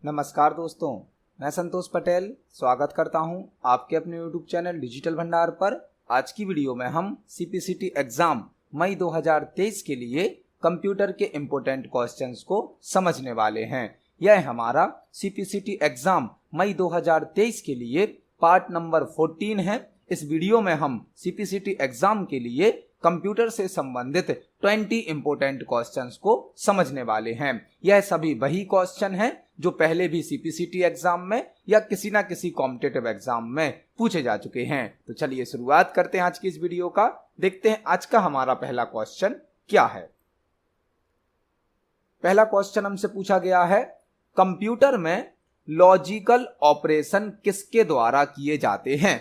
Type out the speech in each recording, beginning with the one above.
नमस्कार दोस्तों, मैं संतोष पटेल स्वागत करता हूं आपके अपने YouTube चैनल डिजिटल भंडार पर। आज की वीडियो में हम CPCT एग्जाम मई 2023 के लिए कंप्यूटर के इम्पोर्टेंट क्वेश्चंस को समझने वाले हैं। यह हमारा CPCT एग्जाम मई 2023 के लिए पार्ट नंबर 14 है। इस वीडियो में हम CPCT एग्जाम के लिए कंप्यूटर से संबंधित 20 इंपोर्टेंट क्वेश्चंस को समझने वाले हैं। यह सभी वही क्वेश्चन हैं जो पहले भी CPCT एग्जाम में या किसी ना किसी कॉम्पिटिटिव एग्जाम में पूछे जा चुके हैं। तो चलिए शुरुआत करते हैं आज की इस वीडियो का। देखते हैं आज का हमारा पहला क्वेश्चन क्या है। पहला क्वेश्चन हमसे पूछा गया है, कंप्यूटर में लॉजिकल ऑपरेशन किसके द्वारा किए जाते हैं।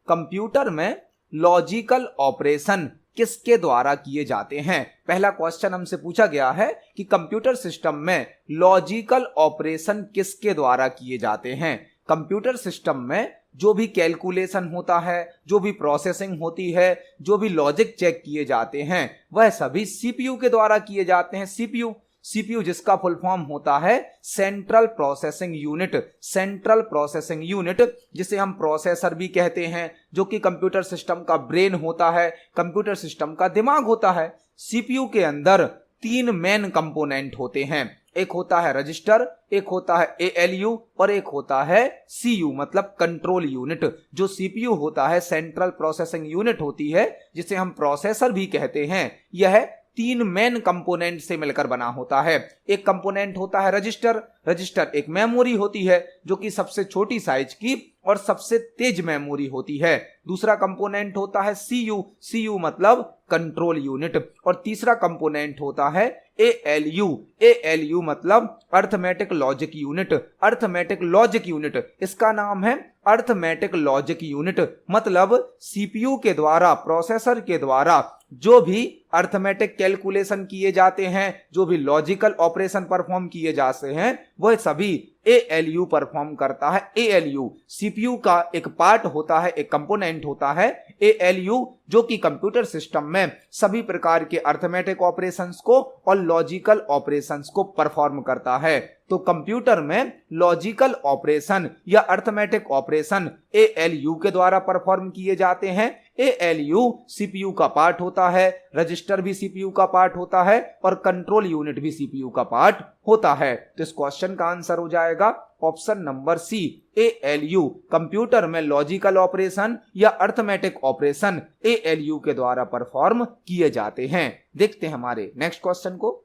कंप्यूटर में लॉजिकल ऑपरेशन किसके द्वारा किए जाते हैं। पहला क्वेश्चन हमसे पूछा गया है कि कंप्यूटर सिस्टम में लॉजिकल ऑपरेशन किसके द्वारा किए जाते हैं। कंप्यूटर सिस्टम में जो भी कैलकुलेशन होता है, जो भी प्रोसेसिंग होती है, जो भी लॉजिक चेक किए जाते हैं, वह सभी CPU के द्वारा किए जाते हैं। CPU जिसका फुल फॉर्म होता है central processing unit. Central processing unit जिसे हम प्रोसेसर भी कहते हैं, जो कि कंप्यूटर सिस्टम का ब्रेन होता है, कंप्यूटर सिस्टम का दिमाग होता है। CPU के अंदर 3 मेन कंपोनेंट होते हैं। एक होता है रजिस्टर, एक होता है ALU और एक होता है CU मतलब कंट्रोल यूनिट। जो CPU होता है सेंट्रल प्रोसेसिंग यूनिट होती है, जिसे हम प्रोसेसर भी कहते हैं, यह 3 मेन कंपोनेंट से मिलकर बना होता है। एक कंपोनेंट होता है रजिस्टर। रजिस्टर एक मेमोरी होती है जो कि सबसे छोटी साइज की और सबसे तेज मेमोरी होती है। दूसरा कंपोनेंट होता है CU मतलब कंट्रोल यूनिट। और तीसरा कंपोनेंट होता है ALU मतलब arithmetic logic unit. Arithmetic logic unit इसका नाम है अर्थमेटिक लॉजिक यूनिट। मतलब CPU के द्वारा, प्रोसेसर के द्वारा जो भी अर्थमेटिक कैलकुलेशन किए जाते हैं, जो भी लॉजिकल ऑपरेशन परफॉर्म किए जाते हैं, वह सभी ALU परफॉर्म करता है। ALU CPU का एक पार्ट होता है, एक कंपोनेंट होता है ALU, जो कि कंप्यूटर सिस्टम में सभी प्रकार के अर्थमेटिक ऑपरेशंस को और लॉजिकल ऑपरेशंस को परफॉर्म करता है। तो कंप्यूटर में लॉजिकल ऑपरेशन या अर्थमेटिक ऑपरेशन ALU के द्वारा परफॉर्म किए जाते हैं। ALU CPU का पार्ट होता है, रजिस्टर भी CPU का पार्ट होता है और कंट्रोल यूनिट भी CPU का पार्ट होता है। तो इस क्वेश्चन का आंसर हो जाएगा option number C, ALU। Computer में लॉजिकल ऑपरेशन या अर्थमेटिक ऑपरेशन ALU के द्वारा परफॉर्म किए जाते हैं। देखते हैं हमारे नेक्स्ट क्वेश्चन को।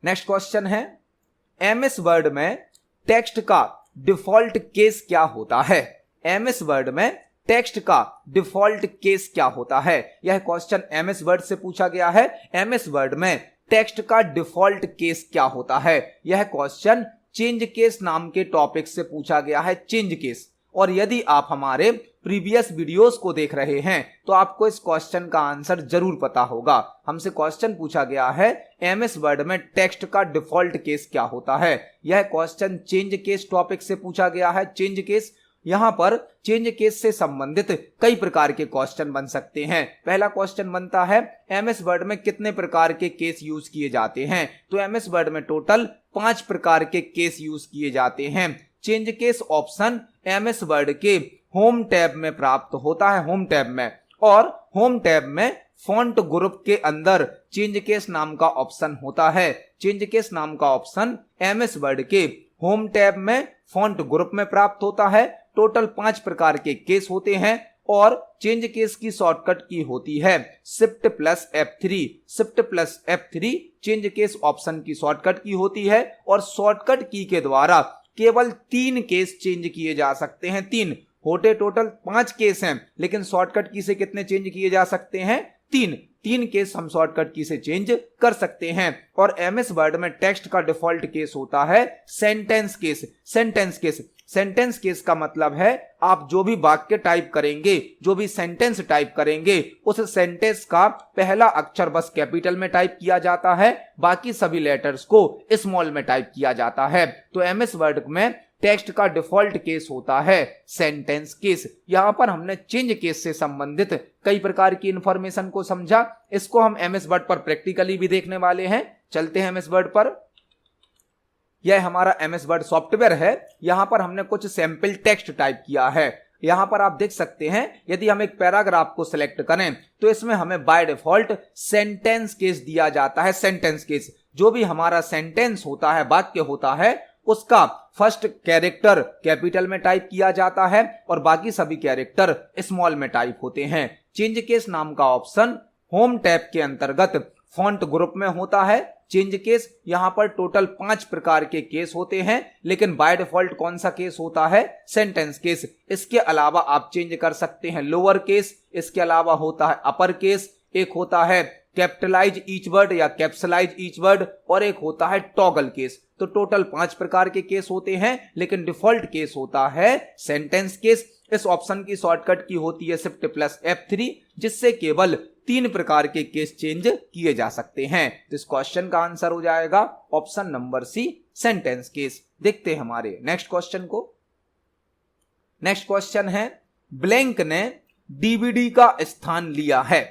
नेक्स्ट क्वेश्चन है, MS वर्ड में टेक्स्ट का डिफॉल्ट केस क्या होता है। MS वर्ड में टेक्स्ट का डिफॉल्ट केस क्या होता है। यह क्वेश्चन MS वर्ड से पूछा गया है। MS वर्ड में टेक्स्ट का डिफॉल्ट केस क्या होता है। यह क्वेश्चन चेंज केस नाम के टॉपिक से पूछा गया है, चेंज केस। और यदि आप हमारे प्रीवियस वीडियोस को देख रहे हैं तो आपको इस क्वेश्चन का आंसर जरूर पता होगा। हमसे क्वेश्चन पूछा गया है MS वर्ड में टेक्स्ट का डिफॉल्ट केस क्या होता है। यह क्वेश्चन चेंज केस टॉपिक से पूछा गया है, चेंज केस। यहां पर चेंज केस से संबंधित कई प्रकार के क्वेश्चन बन सकते हैं। पहला क्वेश्चन बनता है MS वर्ड में कितने प्रकार के केस यूज किए जाते हैं। तो MS वर्ड में टोटल 5 प्रकार के केस यूज किए जाते हैं। Change case option MS word के होम टैब में प्राप्त होता है, होम टैब में। और होम टैब में फॉन्ट ग्रुप के अंदर चेंज केस नाम का ऑप्शन होता है। चेंज केस नाम का ऑप्शन MS वर्ड के होम टैब में फॉन्ट ग्रुप में प्राप्त होता है। टोटल 5 प्रकार के केस होते हैं और चेंज केस की शॉर्टकट की होती है Shift+F3। Shift+F3 change case option की शॉर्टकट की होती है और शॉर्टकट की के द्वारा केवल 3 केस चेंज किए जा सकते हैं। 3 होते टोटल 5 केस हैं, लेकिन शॉर्टकट की से कितने चेंज किए जा सकते हैं? 3 केस हम शॉर्टकट की से चेंज कर सकते हैं। और MS वर्ड में टेक्स्ट का डिफॉल्ट केस होता है सेंटेंस केस। सेंटेंस केस का मतलब है आप जो भी वाक्य टाइप करेंगे, जो भी सेंटेंस टाइप करेंगे, उस सेंटेंस का पहला अक्षर बस कैपिटल में टाइप किया जाता है, बाकी सभी लेटर्स को स्मॉल में टाइप किया जाता है। तो MS वर्ड में टेक्स्ट का डिफॉल्ट केस होता है सेंटेंस केस। यहां पर हमने चेंज केस से संबंधित कई प्रकार की इंफॉर्मेशन को समझा। इसको हम MS वर्ड पर प्रैक्टिकली भी देखने वाले हैं। चलते हैं MS वर्ड पर। यह हमारा MS वर्ड सॉफ्टवेयर है। यहां पर हमने कुछ सैंपल टेक्स्ट टाइप किया है। यहां पर आप देख सकते हैं, यदि हम एक पैराग्राफ को सिलेक्ट करें तो इसमें हमें बाय डिफॉल्ट सेंटेंस केस दिया जाता है। सेंटेंस केस, जो भी हमारा सेंटेंस होता है, वाक्य होता है, उसका फर्स्ट कैरेक्टर कैपिटल में टाइप किया जाता है और बाकी सभी कैरेक्टर स्मॉल में टाइप होते हैं। चेंज केस नाम का ऑप्शन होम टैब के अंतर्गत फॉन्ट ग्रुप में होता है। चेंज केस, यहां पर टोटल 5 प्रकार के केस होते हैं, लेकिन बाय डिफॉल्ट कौन सा केस होता है? Sentence case. इसके अलावा आप चेंज कर सकते हैं लोअर केस, इसके अलावा होता है अपर केस, एक होता है कैपिटलाइज ईच वर्ड या कैप्सलाइज ईच वर्ड, और एक होता है टॉगल केस। तो टोटल 5 प्रकार के केस होते हैं, लेकिन डिफॉल्ट केस होता है सेंटेंस केस। इस ऑप्शन की शॉर्टकट की होती है शिफ्ट प्लस F3, जिससे केवल 3 प्रकार के केस चेंज किए जा सकते हैं। तो इस क्वेश्चन का आंसर हो जाएगा option number C, sentence case. देखते हैं हमारे नेक्स्ट क्वेश्चन को। नेक्स्ट क्वेश्चन है, ब्लैंक ने डीवीडी का स्थान लिया है।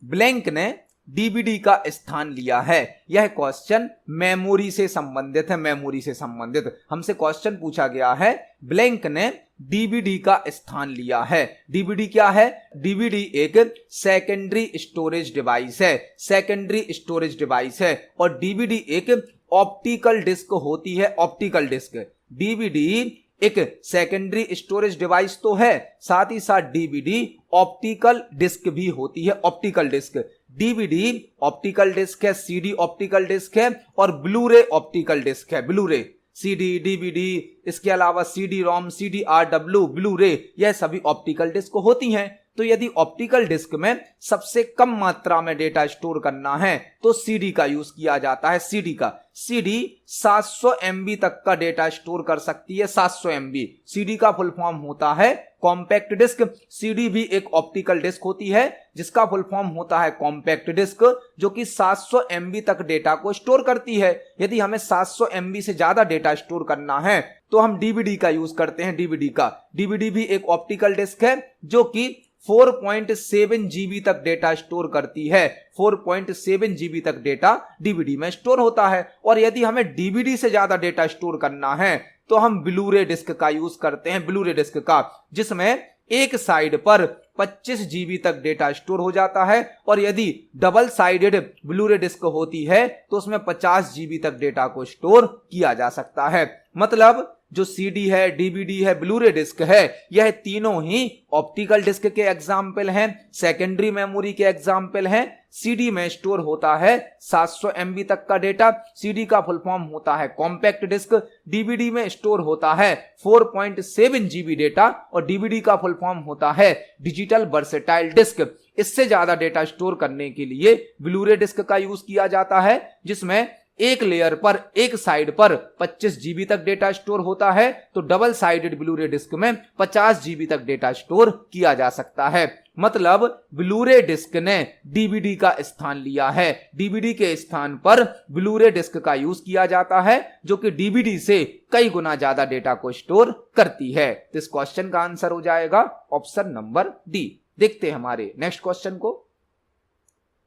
ब्लैंक ने डीवीडी का स्थान लिया है। यह क्वेश्चन मेमोरी से संबंधित है। मेमोरी से संबंधित हमसे क्वेश्चन पूछा गया है, ब्लैंक ने डीवीडी का स्थान लिया है। डीवीडी क्या है? डीवीडी एक सेकेंडरी स्टोरेज डिवाइस है। सेकेंडरी स्टोरेज डिवाइस है और डीवीडी एक ऑप्टिकल डिस्क होती है। ऑप्टिकल डिस्क, डीवीडी एक सेकेंडरी स्टोरेज डिवाइस तो है, साथ ही साथ डीवीडी ऑप्टिकल डिस्क भी होती है। Optical disk, DVD optical disk है, सीडी ऑप्टिकल डिस्क है और ब्लूरे ऑप्टिकल डिस्क है। ब्लूरे, सीडी, डीवीडी, इसके अलावा सीडी रोम, CDRW, ब्लूरे, यह सभी ऑप्टिकल डिस्क होती हैं। तो यदि ऑप्टिकल डिस्क में सबसे कम मात्रा में डेटा स्टोर करना है तो सीडी का यूज किया जाता है। सीडी का, सीडी 700 MB तक का डेटा स्टोर कर सकती है। 700 MB। सीडी का फुल फॉर्म होता है कॉम्पैक्ट डिस्क। सीडी भी एक ऑप्टिकल डिस्क होती है जिसका फुल फॉर्म होता है कॉम्पैक्ट डिस्क, जो कि 700 MB तक डेटा को स्टोर करती है। यदि हमें 700 MB से ज्यादा डेटा स्टोर करना है तो हम डीवीडी का यूज करते हैं। डीवीडी का, डीवीडी भी एक ऑप्टिकल डिस्क है जो कि 4.7 GB तक डेटा स्टोर करती है। 4.7 GB तक डेटा डीवीडी में स्टोर होता है। और यदि हमें डीवीडी से ज्यादा डेटा स्टोर करना है तो हम ब्लूरे डिस्क का यूज करते हैं। ब्लूरे डिस्क का, जिसमें एक साइड पर 25 GB तक डेटा स्टोर हो जाता है और यदि डबल साइडेड ब्लूरे डिस्क होती है तो उसमें 50 GB तक डेटा को स्टोर किया जा सकता है। मतलब जो सीडी है, डीवीडी है, ब्लूरे डिस्क है, यह तीनों ही ऑप्टिकल डिस्क के एग्जाम्पल हैं, सेकेंडरी मेमोरी के एग्जाम्पल हैं। सीडी में स्टोर होता है 700 MB तक का डेटा, सीडी का फुल फॉर्म होता है कॉम्पैक्ट डिस्क। डीवीडी में स्टोर होता है 4.7 GB डेटा और डीवीडी का फुल फॉर्म होता है डिजिटल वर्सेटाइल डिस्क। इससे ज्यादा डेटा स्टोर करने के लिए ब्लूरे डिस्क का यूज किया जाता है, जिसमें एक लेयर पर, एक साइड पर 25 GB तक डेटा स्टोर होता है, तो डबल साइडेड ब्लूरे डिस्क में 50 GB तक डेटा स्टोर किया जा सकता है। मतलब ब्लूरे डिस्क ने डीवीडी का स्थान लिया है। डीवीडी के स्थान पर ब्लूरे डिस्क का यूज किया जाता है, जो कि डीवीडी से कई गुना ज्यादा डेटा को स्टोर करती है। तो इस क्वेश्चन का आंसर हो जाएगा ऑप्शन नंबर डी। देखते हैं हमारे नेक्स्ट क्वेश्चन को।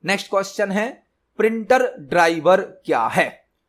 नेक्स्ट क्वेश्चन है, प्रिंटर ड्राइवर क्या है।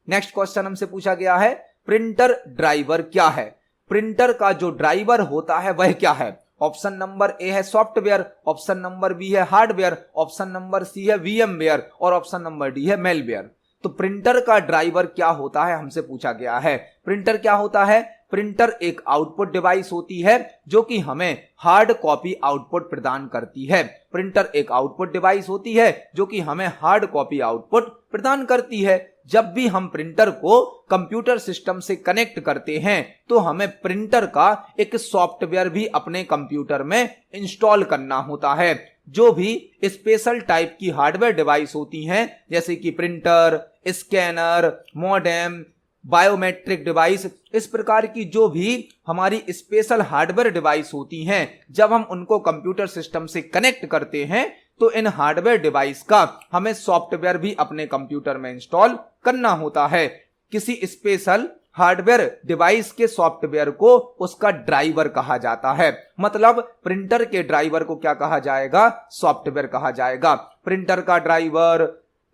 नेक्स्ट क्वेश्चन हमसे पूछा गया है, प्रिंटर ड्राइवर क्या है। प्रिंटर का जो ड्राइवर होता है वह क्या है। ऑप्शन नंबर ए है सॉफ्टवेयर, ऑप्शन नंबर बी है हार्डवेयर, ऑप्शन नंबर सी है VMware और ऑप्शन नंबर डी है मेलवेयर। तो प्रिंटर का ड्राइवर क्या होता है हमसे पूछा गया है। प्रिंटर क्या होता है? प्रिंटर एक आउटपुट डिवाइस होती है जो कि हमें हार्ड कॉपी आउटपुट प्रदान करती है। प्रिंटर एक आउटपुट डिवाइस होती है जो कि हमें हार्ड कॉपी आउटपुट प्रदान करती है। जब भी हम प्रिंटर को कंप्यूटर सिस्टम से कनेक्ट करते हैं तो हमें प्रिंटर का एक सॉफ्टवेयर भी अपने कंप्यूटर में इंस्टॉल करना होता है। जो भी स्पेशल टाइप की हार्डवेयर डिवाइस होती हैं, जैसे कि printer, scanner, modem, biometric device, इस प्रकार की जो भी हमारी स्पेशल हार्डवेयर डिवाइस होती हैं, जब हम उनको कंप्यूटर सिस्टम से कनेक्ट करते हैं तो इन हार्डवेयर डिवाइस का हमें सॉफ्टवेयर भी अपने कंप्यूटर में इंस्टॉल करना होता है। किसी स्पेशल हार्डवेयर डिवाइस के सॉफ्टवेयर को उसका ड्राइवर कहा जाता है। मतलब प्रिंटर के ड्राइवर को क्या कहा जाएगा? सॉफ्टवेयर कहा जाएगा। प्रिंटर का ड्राइवर,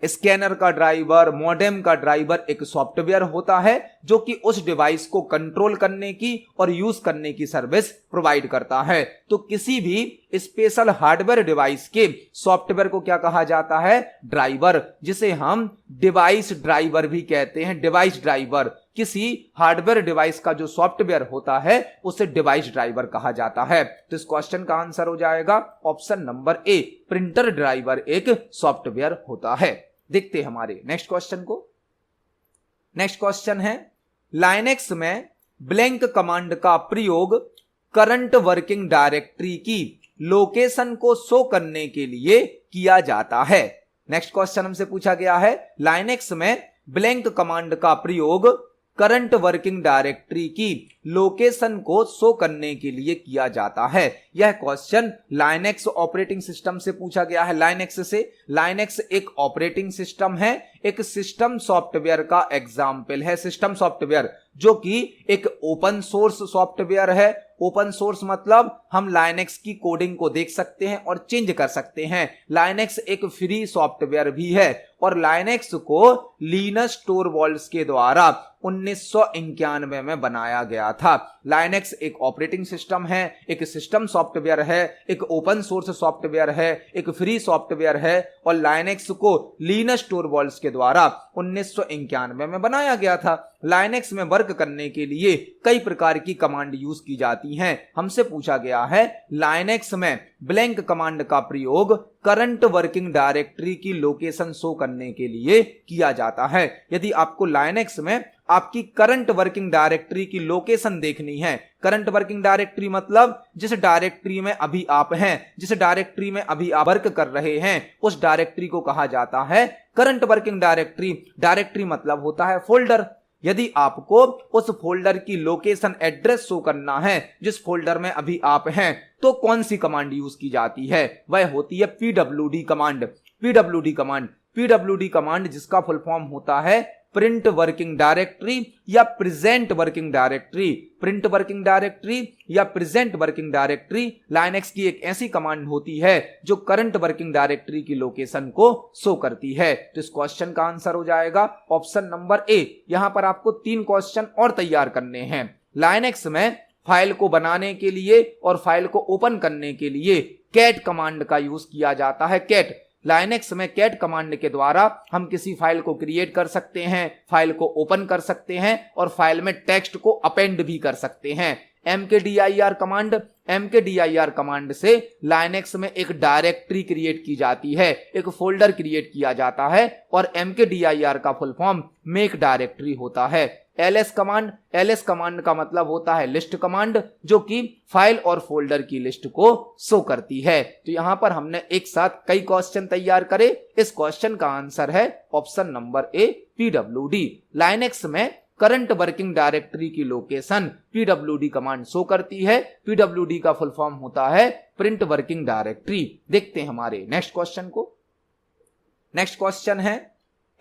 स्कैनर का ड्राइवर, मॉडेम का ड्राइवर एक सॉफ्टवेयर होता है जो कि उस डिवाइस को कंट्रोल करने की और यूज करने की सर्विस प्रोवाइड करता है। तो किसी भी स्पेशल हार्डवेयर डिवाइस के सॉफ्टवेयर को क्या कहा जाता है? ड्राइवर, जिसे हम डिवाइस ड्राइवर भी कहते हैं। डिवाइस ड्राइवर, किसी हार्डवेयर डिवाइस का जो सॉफ्टवेयर होता है उसे डिवाइस ड्राइवर कहा जाता है। तो इस क्वेश्चन का आंसर हो जाएगा option number A, printer driver एक सॉफ्टवेयर होता है। देखते हैं हमारे नेक्स्ट क्वेश्चन को। नेक्स्ट क्वेश्चन है, लाइनेक्स में ब्लैंक कमांड का प्रयोग करंट वर्किंग डायरेक्टरी की लोकेशन को शो करने के लिए किया जाता है। नेक्स्ट क्वेश्चन हमसे पूछा गया है, लाइनेक्स में ब्लैंक कमांड का प्रयोग करंट वर्किंग डायरेक्टरी की लोकेशन को शो करने के लिए किया जाता है। यह क्वेश्चन लाइनेक्स ऑपरेटिंग सिस्टम से पूछा गया है। लाइनेक्स से, लाइनेक्स एक ऑपरेटिंग सिस्टम है, एक सिस्टम सॉफ्टवेयर का एग्जाम्पल है। सिस्टम सॉफ्टवेयर जो कि एक ओपन सोर्स सॉफ्टवेयर है। ओपन सोर्स मतलब हम लाइनेक्स की कोडिंग को देख सकते हैं और चेंज कर सकते हैं। लाइनेक्स एक फ्री सॉफ्टवेयर भी है और लाइनेक्स को लिनस टोरवाल्ड्स के द्वारा 1991 में बनाया गया था। लाइनेक्स एक ऑपरेटिंग सिस्टम है, एक सिस्टम सॉफ्टवेयर है, एक ओपन सोर्स सॉफ्टवेयर है, एक फ्री सॉफ्टवेयर है और लाइनेक्स को लिनस टोरवाल्ड्स के द्वारा 1991 में बनाया गया था। लाइनेक्स में वर्क करने के लिए कई प्रकार की कमांड यूज की जाती हैं। हमसे पूछा गया है, लाइनेक्स में ब्लैंक कमांड का प्रयोग करंट वर्किंग डायरेक्टरी की लोकेशन शो करने के लिए किया जाता है। यदि आपको लाइनेक्स में आपकी करंट वर्किंग डायरेक्टरी की लोकेशन देखनी है, करंट वर्किंग डायरेक्टरी मतलब जिस डायरेक्टरी में अभी आप हैं, जिस डायरेक्टरी में अभी आप वर्क कर रहे हैं, उस डायरेक्टरी को कहा जाता है करंट वर्किंग डायरेक्टरी। डायरेक्टरी मतलब होता है फोल्डर। यदि आपको उस फोल्डर की लोकेशन एड्रेस शो करना है जिस फोल्डर में अभी आप हैं, तो कौन सी कमांड यूज की जाती है? वह होती है PWD command. PWD command, PWD command जिसका फुल फॉर्म होता है प्रिंट वर्किंग डायरेक्टरी या present working directory. Print working directory या प्रेजेंट वर्किंग डायरेक्टरी लाइनेक्स की एक ऐसी कमांड होती है जो करंट वर्किंग डायरेक्टरी की लोकेशन को शो करती है। तो इस क्वेश्चन का आंसर हो जाएगा ऑप्शन नंबर ए। यहां पर आपको 3 क्वेश्चन और तैयार करने हैं। लाइनेक्स में फाइल को बनाने के लिए और फाइल को ओपन करने के लिए कैट कमांड का यूज किया जाता है। कैट, लाइनेक्स में कैट कमांड के द्वारा हम किसी फाइल को क्रिएट कर सकते हैं, फाइल को ओपन कर सकते हैं और फाइल में टेक्स्ट को अपेंड भी कर सकते हैं। mkdir कमांड, mkdir कमांड से लाइनेक्स में एक डायरेक्टरी क्रिएट की जाती है, एक फोल्डर क्रिएट किया जाता है और mkdir का फुल फॉर्म मेक डायरेक्टरी होता है। ls कमांड, ls कमांड का मतलब होता है लिस्ट कमांड जो कि फाइल और फोल्डर की लिस्ट को शो करती है। तो यहां पर हमने एक साथ कई क्वेश्चन तैयार करे। इस क्वेश्चन का आंसर है option number A, PWD. Linux में करंट वर्किंग डायरेक्टरी की लोकेशन पीडब्ल्यूडी कमांड शो करती है। पीडब्ल्यूडी का फुल फॉर्म होता है प्रिंट वर्किंग डायरेक्टरी। देखते हैं हमारे नेक्स्ट क्वेश्चन को। नेक्स्ट क्वेश्चन है,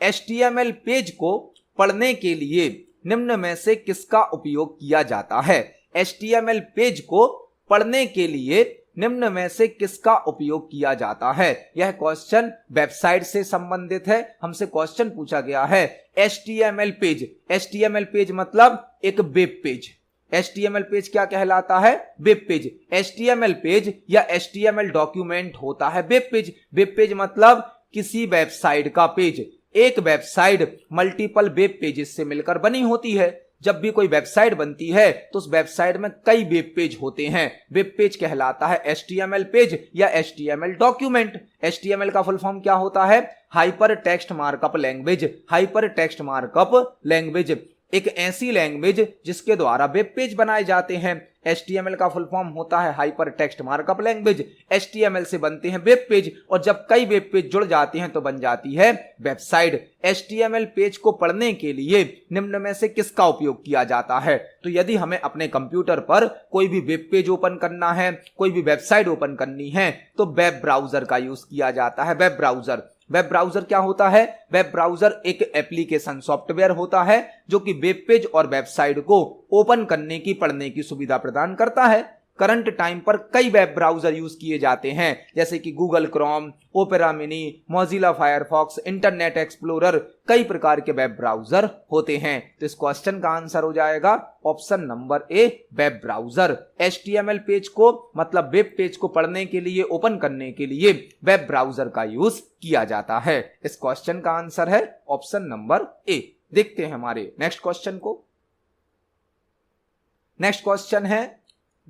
HTML पेज को पढ़ने के लिए निम्न में से किसका उपयोग किया जाता है? HTML पेज को पढ़ने के लिए निम्न में से किसका उपयोग किया जाता है? यह क्वेश्चन वेबसाइट से संबंधित है। हमसे क्वेश्चन पूछा गया है HTML पेज। HTML पेज मतलब एक वेब पेज। HTML पेज क्या कहलाता है? Web page. HTML पेज या HTML डॉक्यूमेंट होता है वेब पेज। वेब पेज मतलब किसी वेबसाइट का पेज। एक वेबसाइट मल्टीपल वेब पेजेस से मिलकर बनी होती है। जब भी कोई वेबसाइट बनती है तो उस वेबसाइट में कई वेब पेज होते हैं। वेब पेज कहलाता है HTML पेज या HTML डॉक्यूमेंट। HTML का फुल फॉर्म क्या होता है? Hyper text markup language. Hyper text markup language एक ऐसी लैंग्वेज जिसके द्वारा वेब पेज बनाए जाते हैं। HTML का फुल फॉर्म होता है hyper text markup language. HTML से बनते हैं वेब पेज और जब कई वेब पेज जुड़ जाते हैं तो बन जाती है वेबसाइट। HTML पेज को पढ़ने के लिए निम्न में से किसका उपयोग किया जाता है? तो यदि हमें अपने कंप्यूटर पर कोई भी वेब पेज ओपन करना है, कोई भी वेबसाइट ओपन करनी है, तो वेब ब्राउजर का यूज किया जाता है। वेब ब्राउजर, वेब ब्राउजर क्या होता है? वेब ब्राउजर एक एप्लीकेशन सॉफ्टवेयर होता है जो कि वेब पेज और वेबसाइट को ओपन करने की, पढ़ने की सुविधा प्रदान करता है। करंट टाइम पर कई वेब ब्राउजर यूज किए जाते हैं, जैसे कि Google Chrome, opera mini, Mozilla Firefox, internet explorer, कई प्रकार के वेब ब्राउजर होते हैं। तो इस क्वेश्चन का आंसर हो जाएगा option number A, web browser. HTML page को मतलब वेब पेज को पढ़ने के लिए, ओपन करने के लिए वेब ब्राउजर का यूज किया जाता है। इस क्वेश्चन का आंसर है ऑप्शन नंबर ए। देखते हैं हमारे नेक्स्ट क्वेश्चन को। नेक्स्ट क्वेश्चन है,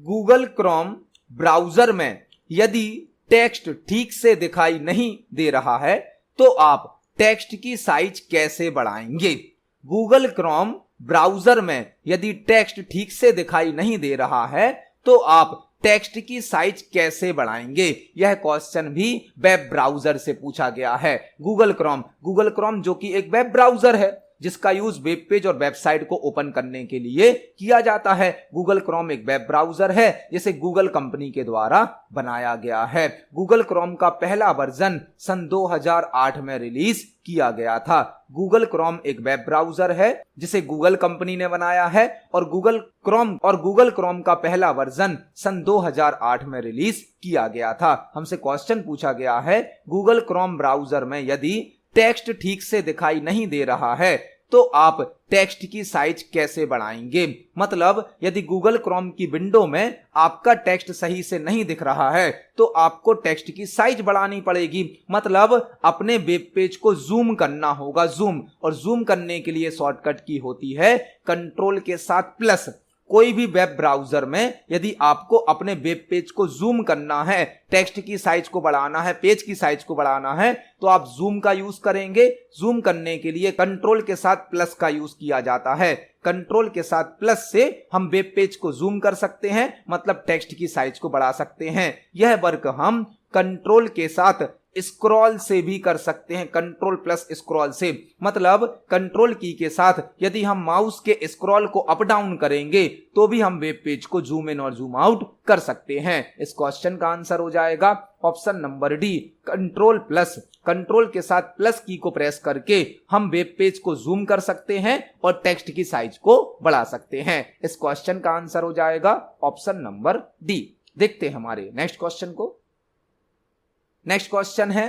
गूगल क्रोम ब्राउजर में यदि टेक्स्ट ठीक से दिखाई नहीं दे रहा है तो आप टेक्स्ट की साइज कैसे बढ़ाएंगे? गूगल क्रोम ब्राउजर में यदि टेक्स्ट ठीक से दिखाई नहीं दे रहा है तो आप टेक्स्ट की साइज कैसे बढ़ाएंगे? यह क्वेश्चन भी वेब ब्राउजर से पूछा गया है। गूगल क्रोम जो कि एक वेब ब्राउजर है जिसका यूज वेब पेज और वेबसाइट को ओपन करने के लिए किया जाता है। गूगल क्रोम एक वेब ब्राउजर है जिसे गूगल कंपनी के द्वारा बनाया गया है। गूगल क्रोम का पहला वर्जन सन 2008 में रिलीज किया गया था। गूगल क्रोम एक वेब ब्राउजर है जिसे गूगल कंपनी ने बनाया है और गूगल क्रोम का पहला वर्जन सन 2008 में रिलीज किया गया था। हमसे क्वेश्चन पूछा गया है, गूगल क्रोम ब्राउजर में यदि टेक्स्ट ठीक से दिखाई नहीं दे रहा है तो आप टेक्स्ट की साइज कैसे बढ़ाएंगे? मतलब यदि गूगल क्रोम की विंडो में आपका टेक्स्ट सही से नहीं दिख रहा है तो आपको टेक्स्ट की साइज बढ़ानी पड़ेगी। मतलब अपने वेब पेज को जूम करना होगा, और जूम करने के लिए शॉर्टकट की होती है कंट्रोल के साथ प्लस। कोई भी वेब ब्राउजर में यदि आपको अपने वेब पेज को जूम करना है, टेक्स्ट की साइज को बढ़ाना है, पेज की साइज को बढ़ाना है तो आप जूम का यूज करेंगे। जूम करने के लिए कंट्रोल के साथ प्लस का यूज किया जाता है। कंट्रोल के साथ प्लस से हम वेब पेज को जूम कर सकते हैं, मतलब टेक्स्ट की साइज को बढ़ा सकते हैं। यह वर्क हम कंट्रोल के साथ स्क्रॉल से भी कर सकते हैं, कंट्रोल प्लस स्क्रॉल से। मतलब कंट्रोल की के साथ यदि हम माउस के स्क्रॉल को अप डाउन करेंगे तो भी हम वेब पेज को जूम इन और जूम आउट कर सकते हैं। इस क्वेश्चन का आंसर हो जाएगा option number D, control plus. Control के साथ प्लस की को प्रेस करके हम वेब पेज को जूम कर सकते हैं और टेक्स्ट की साइज को बढ़ा सकते हैं। इस क्वेश्चन का आंसर हो जाएगा ऑप्शन नंबर डी। देखते हैं हमारे नेक्स्ट क्वेश्चन को। नेक्स्ट क्वेश्चन है,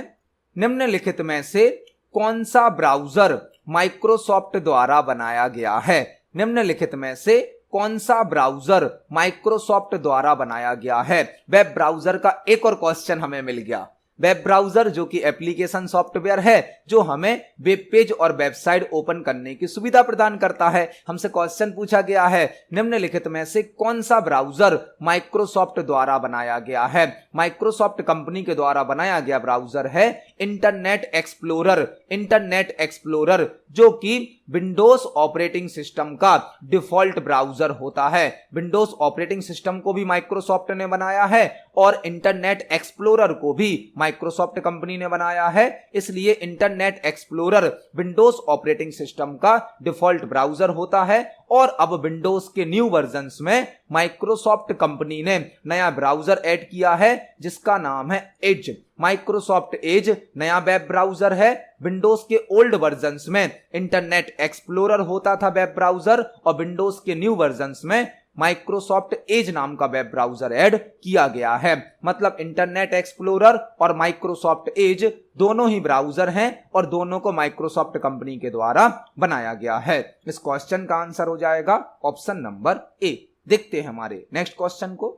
निम्नलिखित में से कौन सा ब्राउजर माइक्रोसॉफ्ट द्वारा बनाया गया है? निम्नलिखित में से कौन सा ब्राउजर माइक्रोसॉफ्ट द्वारा बनाया गया है? वेब ब्राउजर का एक और क्वेश्चन हमें मिल गया। वेब ब्राउजर जो कि एप्लीकेशन सॉफ्टवेयर है जो हमें वेब पेज और वेबसाइट ओपन करने की सुविधा प्रदान करता है। हमसे क्वेश्चन पूछा गया है, निम्नलिखित में से कौन सा ब्राउजर माइक्रोसॉफ्ट द्वारा बनाया गया है? माइक्रोसॉफ्ट कंपनी के द्वारा बनाया गया ब्राउजर है इंटरनेट एक्सप्लोरर। इंटरनेट एक्सप्लोरर जो कि विंडोज ऑपरेटिंग सिस्टम का डिफॉल्ट ब्राउजर होता है। विंडोज ऑपरेटिंग सिस्टम को भी माइक्रोसॉफ्ट ने बनाया है और इंटरनेट एक्सप्लोरर को भी माइक्रोसॉफ्ट कंपनी ने बनाया है, इसलिए internet explorer Windows operating system का डिफॉल्ट ब्राउजर होता है। और अब विंडोज के न्यू वर्जन्स में माइक्रोसॉफ्ट कंपनी ने नया ब्राउजर ऐड किया है जिसका नाम है एज। माइक्रोसॉफ्ट एज नया वेब ब्राउजर है। विंडोज के ओल्ड वर्जन्स में इंटरनेट एक्सप्लोरर होता था वेब ब्राउजर और विंडोज के न्यू वर्जन्स में माइक्रोसॉफ्ट एज नाम का वेब ब्राउजर ऐड किया गया है। मतलब इंटरनेट एक्सप्लोरर और माइक्रोसॉफ्ट एज दोनों ही ब्राउजर हैं और दोनों को माइक्रोसॉफ्ट कंपनी के द्वारा बनाया गया है। इस क्वेश्चन का आंसर हो जाएगा ऑप्शन नंबर ए। देखते हैं हमारे नेक्स्ट क्वेश्चन को।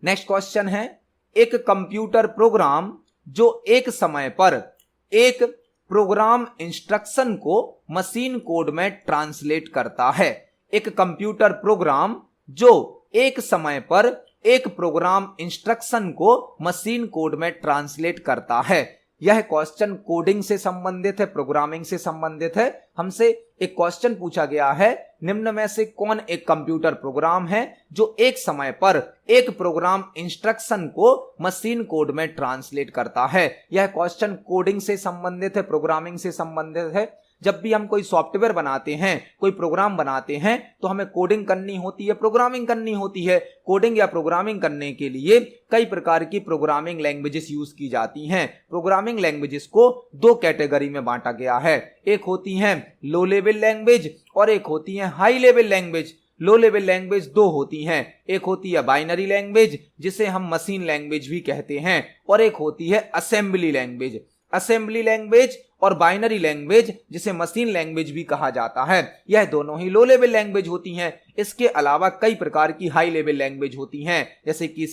नेक्स्ट क्वेश्चन है, एक कंप्यूटर प्रोग्राम जो एक समय पर एक प्रोग्राम इंस्ट्रक्शन को मशीन कोड में ट्रांसलेट करता है। एक कंप्यूटर प्रोग्राम जो एक समय पर एक प्रोग्राम इंस्ट्रक्शन को मशीन कोड में ट्रांसलेट करता है। यह क्वेश्चन कोडिंग से संबंधित है, प्रोग्रामिंग से संबंधित है। हमसे एक क्वेश्चन पूछा गया है, निम्न में से कौन एक कंप्यूटर प्रोग्राम है जो एक समय पर एक प्रोग्राम इंस्ट्रक्शन को मशीन कोड में ट्रांसलेट करता है? यह क्वेश्चन कोडिंग से संबंधित है, प्रोग्रामिंग से संबंधित है। जब भी हम कोई सॉफ्टवेयर बनाते हैं, कोई प्रोग्राम बनाते हैं तो हमें कोडिंग करनी होती है, प्रोग्रामिंग करनी होती है। कोडिंग या प्रोग्रामिंग करने के लिए कई प्रकार की प्रोग्रामिंग लैंग्वेजेस यूज की जाती हैं। प्रोग्रामिंग लैंग्वेजेस को दो कैटेगरी में बांटा गया है, एक होती हैं लो लेवल लैंग्वेज और एक होती हैं high level language. Low level language दो होती हैं, एक होती है बाइनरी लैंग्वेज जिसे हम मशीन लैंग्वेज भी कहते हैं, और एक होती है असेंबली लैंग्वेज। असेंबली लैंग्वेज और बाइनरी लैंग्वेज जिसे मशीन लैंग्वेज भी कहा जाता है, यह दोनों ही लो लेवल लैंग्वेज होती हैं। इसके अलावा कई प्रकार की हाई लेवल लैंग्वेज होती हैं, जैसे कि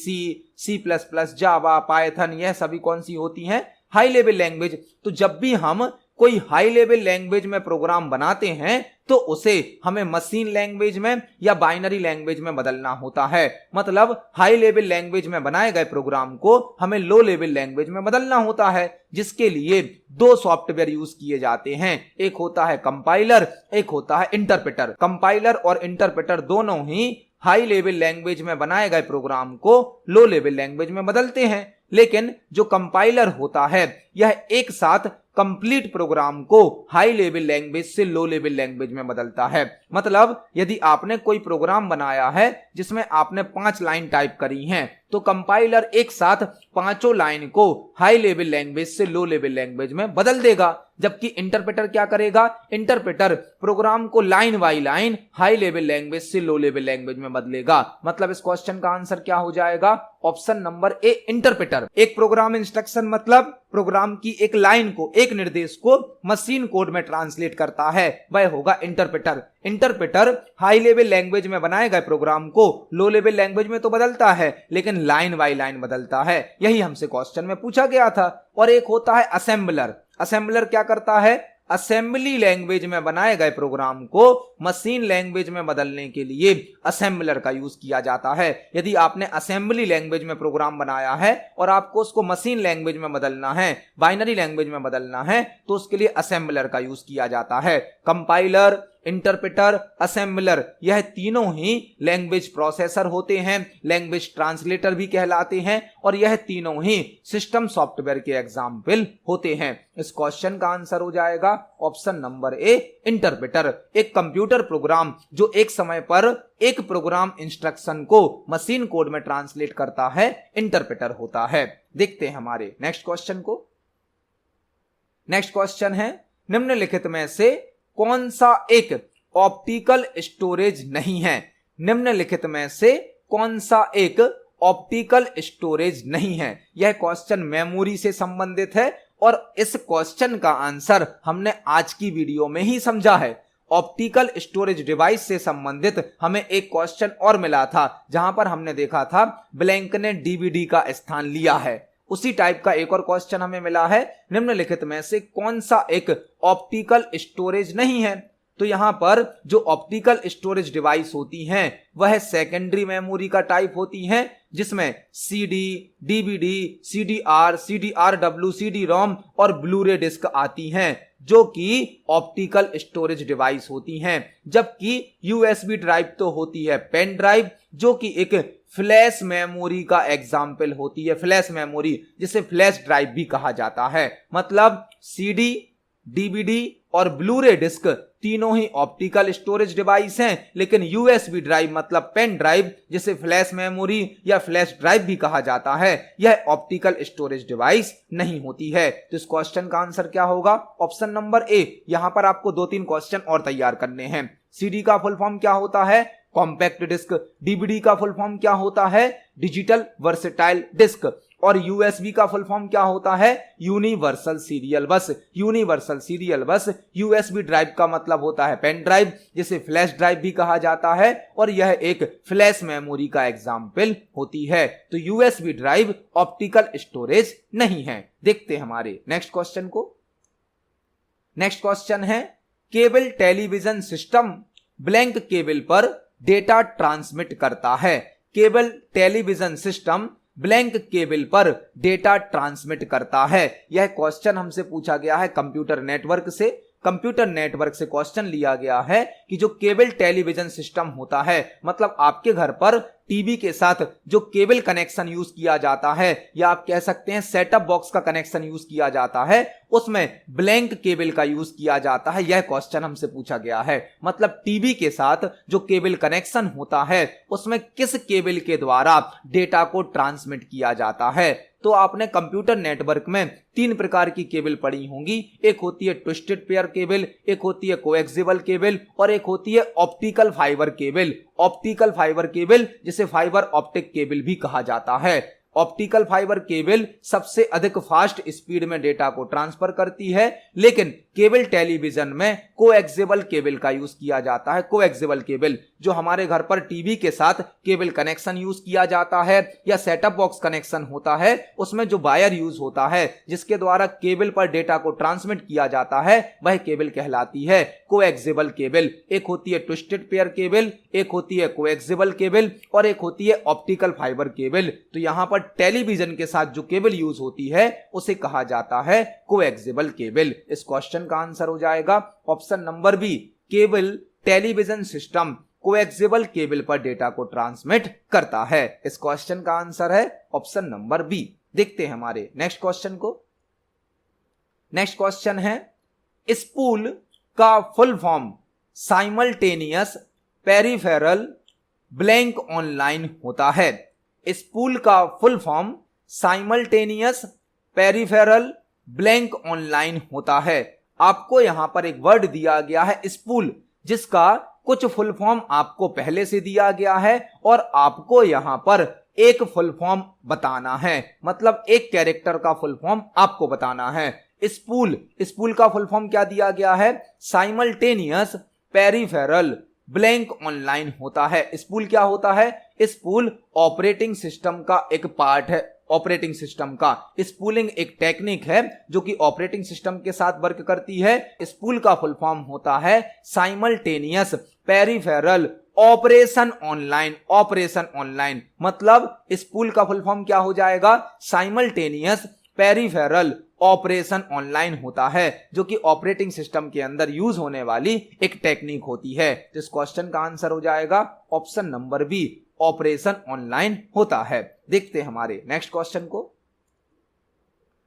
C++, जावा, पाइथन, यह सभी कौन सी होती हैं? High level language. तो जब भी हम कोई हाई लेवल लैंग्वेज में प्रोग्राम बनाते हैं तो उसे हमें मशीन लैंग्वेज में या बाइनरी लैंग्वेज में बदलना होता है। मतलब हाई लेवल लैंग्वेज में बनाए गए प्रोग्राम को हमें लो लेवल लैंग्वेज में बदलना होता है, जिसके लिए दो सॉफ्टवेयर यूज किए जाते हैं, एक होता है कंपाइलर, एक होता है इंटरप्रेटर। कंपाइलर और इंटरप्रेटर दोनों ही हाई लेवल लैंग्वेज में बनाए गए प्रोग्राम को लो लेवल लैंग्वेज में बदलते हैं, लेकिन जो कंपाइलर होता है यह एक साथ कंप्लीट प्रोग्राम को हाई लेवल लैंग्वेज से लो लेवल लैंग्वेज में बदलता है। मतलब यदि आपने कोई प्रोग्राम बनाया है जिसमें आपने 5 लाइन टाइप करी हैं, तो कंपाइलर एक साथ पांचों लाइन को हाई लेवल लैंग्वेज से लो लेवल लैंग्वेज में बदल देगा। जबकि इंटरप्रेटर क्या करेगा? इंटरप्रेटर प्रोग्राम को line by line high level language से लो लेवल लैंग्वेज में बदलेगा। मतलब इस क्वेश्चन का आंसर क्या हो जाएगा? Option number A, interpreter. एक प्रोग्राम इंस्ट्रक्शन मतलब प्रोग्राम की एक लाइन को, एक निर्देश को मशीन कोड में ट्रांसलेट करता है, वह होगा interpreter. Interpreter high level language में बनाए गए प्रोग्राम को लो लेवल लैंग्वेज में तो बदलता है, लेकिन लाइन बाय लाइन बदलता है। यही हमसे क्वेश्चन में पूछा गया था। और एक होता है असेंबलर। असेंबलर क्या करता है? असेंबली लैंग्वेज में बनाए गए प्रोग्राम को मशीन लैंग्वेज में बदलने के लिए असेंबलर का यूज किया जाता है। यदि आपने असेंबली लैंग्वेज में प्रोग्राम बनाया है और आपको उसको मशीन लैंग्वेज में बदलना है, बाइनरी लैंग्वेज में बदलना है, तो उसके लिए असेंबलर का यूज किया जाता है। कंपाइलर, इंटरप्रेटर, असेंबलर, यह तीनों ही लैंग्वेज प्रोसेसर होते हैं, लैंग्वेज ट्रांसलेटर भी कहलाते हैं, और यह तीनों ही सिस्टम सॉफ्टवेयर के एग्जाम्पल होते हैं। इस क्वेश्चन का आंसर हो जाएगा ऑप्शन नंबर ए, इंटरप्रेटर। एक कंप्यूटर प्रोग्राम जो एक समय पर एक प्रोग्राम इंस्ट्रक्शन को मशीन कोड में ट्रांसलेट करता है, इंटरप्रेटर होता है। देखते हैं हमारे नेक्स्ट क्वेश्चन को। नेक्स्ट क्वेश्चन है, निम्नलिखित में से कौन सा एक ऑप्टिकल स्टोरेज नहीं है? निम्नलिखित में से कौन सा एक ऑप्टिकल स्टोरेज नहीं है? यह क्वेश्चन मेमोरी से संबंधित है और इस क्वेश्चन का आंसर हमने आज की वीडियो में ही समझा है। ऑप्टिकल स्टोरेज डिवाइस से संबंधित हमें एक क्वेश्चन और मिला था, जहां पर हमने देखा था ब्लैंक ने डीवीडी का स्थान लिया है। उसी टाइप का एक और क्वेश्चन हमें मिला है, निम्नलिखित में से कौन सा एक ऑप्टिकल स्टोरेज नहीं है? तो यहां पर जो ऑप्टिकल स्टोरेज डिवाइस होती हैं वह सेकेंडरी मेमोरी का टाइप होती हैं, जिसमें CD, DVD, CDR, सीडीआरडब्ल्यू, CD ROM और ब्लूरे डिस्क आती हैं, जो कि ऑप्टिकल स्टोरेज डिवाइस होती हैं। जबकि यूएसबी ड्राइव तो होती है पेन ड्राइव, जो कि एक फ्लैश मेमोरी का एग्जाम्पल होती है, फ्लैश मेमोरी, जिसे फ्लैश ड्राइव भी कहा जाता है। मतलब सीडी, डीवीडी और ब्लूरे डिस्क तीनों ही ऑप्टिकल स्टोरेज डिवाइस हैं, लेकिन यूएसबी ड्राइव मतलब पेन ड्राइव, जिसे फ्लैश मेमोरी या फ्लैश ड्राइव भी कहा जाता है, यह ऑप्टिकल स्टोरेज डिवाइस नहीं होती है। तो इस क्वेश्चन का आंसर क्या होगा? Option number A. यहां पर आपको 2-3 क्वेश्चन और तैयार करने हैं। सीडी का फुल फॉर्म क्या होता है? Compact disk. डीवीडी का फुल फॉर्म क्या होता है? Digital versatile disk. और यूएसबी का फुल फॉर्म क्या होता है? Universal serial bus. Universal serial bus. USB drive का मतलब होता है पेन ड्राइव, जिसे फ्लैश ड्राइव भी कहा जाता है, और यह एक फ्लैश मेमोरी का एग्जाम्पल होती है। तो यूएसबी ड्राइव ऑप्टिकल स्टोरेज नहीं है। देखते हैं हमारे नेक्स्ट क्वेश्चन को। नेक्स्ट क्वेश्चन है, cable television system blank cable पर डेटा ट्रांसमिट करता है। Cable television system blank cable पर डेटा ट्रांसमिट करता है। यह क्वेश्चन हमसे पूछा गया है कंप्यूटर नेटवर्क से। कंप्यूटर नेटवर्क से क्वेश्चन लिया गया है कि जो केबल टेलीविजन सिस्टम होता है, मतलब आपके घर पर टीवी के साथ जो केबल कनेक्शन यूज किया जाता है, या आप कह सकते हैं सेटअप बॉक्स का कनेक्शन यूज किया जाता है, उसमें ब्लैंक केबल का यूज किया जाता है। यह क्वेश्चन हमसे पूछा गया है। मतलब टीवी के साथ जो केबल कनेक्शन होता है उसमें किस केबल के द्वारा डेटा को ट्रांसमिट किया जाता है? तो आपने कंप्यूटर नेटवर्क में 3 प्रकार की केबल पढ़ी होंगी। एक होती है ट्विस्टेड पेयर केबल, एक होती है कोएक्सियल केबल और एक होती है optical fibre cable. Optical fibre cable, जिसे फाइबर ऑप्टिक केबल भी कहा जाता है। ऑप्टिकल फाइबर केबल सबसे अधिक फास्ट स्पीड में डेटा को ट्रांसफर करती है, लेकिन केबल टेलीविजन में कोएक्सियल केबल का यूज किया जाता है। कोएक्सियल केबल जो हमारे घर पर टीवी के साथ केबल कनेक्शन यूज किया जाता है या सेटअप बॉक्स कनेक्शन होता है, उसमें जो वायर यूज होता है जिसके द्वारा केबल पर डेटा को ट्रांसमिट किया जाता है, वह केबल कहलाती है कोएक्सियल केबल। एक होती है ट्विस्टेड पेयर केबल, एक होती है कोएक्सियल केबल और एक होती है ऑप्टिकल फाइबर केबल। तो यहां पर टेलीविजन के साथ जो केबल यूज होती है उसे कहा जाता है कोएक्सियल केबल। इस क्वेश्चन का आंसर हो जाएगा option number B, cable television system coaxial cable पर डेटा को ट्रांसमिट करता है। इस क्वेश्चन का आंसर है ऑप्शन नंबर बी। देखते हैं हमारे नेक्स्ट क्वेश्चन को। नेक्स्ट क्वेश्चन है, स्पूल का full form simultaneous peripheral blank online होता है। स्पूल का full form simultaneous peripheral blank online होता है। आपको यहां पर एक वर्ड दिया गया है स्पूल, जिसका कुछ फुल फॉर्म आपको पहले से दिया गया है और आपको यहां पर एक फुल फॉर्म बताना है, मतलब एक कैरेक्टर का फुल फॉर्म आपको बताना है। स्पूल का फुल फॉर्म क्या दिया गया है? साइमल्टेनियस पेरिफेरल ब्लैंक ऑनलाइन होता है। स्पूल क्या होता है? स्पूल ऑपरेटिंग सिस्टम का एक पार्ट है। ऑपरेटिंग सिस्टम का स्पूलिंग एक टेक्निक है जो कि ऑपरेटिंग सिस्टम के साथ वर्क करती है। स्पूल का फुल फॉर्म होता है simultaneous peripheral operation online. Operation online मतलब स्पूल का फुल फॉर्म क्या हो जाएगा? साइमल्टेनियस पेरिफेरल ऑपरेशन ऑनलाइन होता है, जो कि ऑपरेटिंग सिस्टम के अंदर यूज होने वाली एक टेक्निक होती है। तो इस क्वेश्चन का आंसर हो जाएगा option number B, operation online होता है। देखते हैं हमारे नेक्स्ट क्वेश्चन को।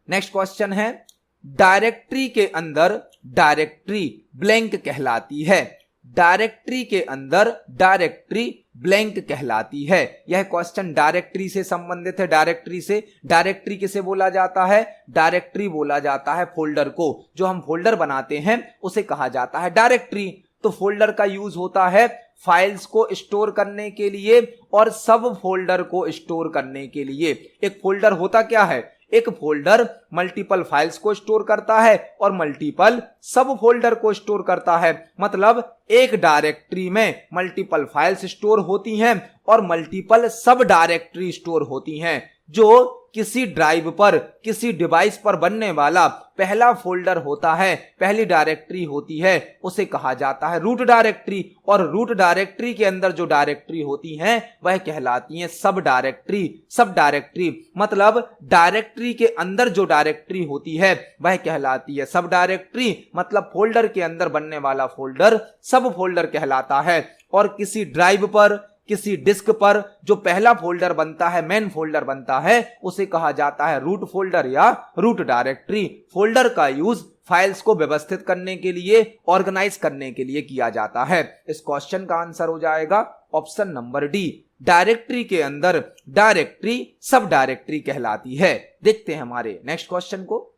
नेक्स्ट क्वेश्चन है, डायरेक्टरी के अंदर डायरेक्टरी ब्लैंक कहलाती है। डायरेक्टरी के अंदर डायरेक्टरी ब्लैंक कहलाती है। यह क्वेश्चन डायरेक्टरी से संबंधित है। डायरेक्टरी किसे बोला जाता है? डायरेक्टरी बोला जाता है फोल्डर को। जो हम फोल्डर बनाते हैं उसे कहा जाता है डायरेक्टरी। तो फोल्डर का यूज होता है फाइल्स को स्टोर करने के लिए और सब फोल्डर को स्टोर करने के लिए। एक फोल्डर होता क्या है? एक फोल्डर मल्टीपल फाइल्स को स्टोर करता है और मल्टीपल सब फोल्डर को स्टोर करता है। मतलब एक डायरेक्टरी में मल्टीपल फाइल्स स्टोर होती हैं और मल्टीपल सब डायरेक्टरी स्टोर होती हैं। जो किसी ड्राइव पर, किसी डिवाइस पर बनने वाला पहला फोल्डर होता है, पहली डायरेक्टरी होती है, उसे कहा जाता है रूट डायरेक्टरी। और रूट डायरेक्टरी के अंदर जो डायरेक्टरी होती हैं वह कहलाती हैं सब डायरेक्टरी। सब डायरेक्टरी मतलब डायरेक्टरी के अंदर जो डायरेक्टरी होती है वह कहलाती है सब डायरेक्टरी। मतलब फोल्डर के अंदर बनने वाला फोल्डर सब फोल्डर कहलाता है। और किसी ड्राइव पर, किसी डिस्क पर जो पहला फोल्डर बनता है, मेन फोल्डर बनता है, उसे कहा जाता है रूट फोल्डर या रूट डायरेक्टरी। फोल्डर का यूज फाइल्स को व्यवस्थित करने के लिए, ऑर्गेनाइज करने के लिए किया जाता है। इस क्वेश्चन का आंसर हो जाएगा ऑप्शन नंबर डी, डायरेक्टरी के अंदर डायरेक्टरी सब डायरेक्टरी कहलाती है। देखते हैं हमारे नेक्स्ट क्वेश्चन को।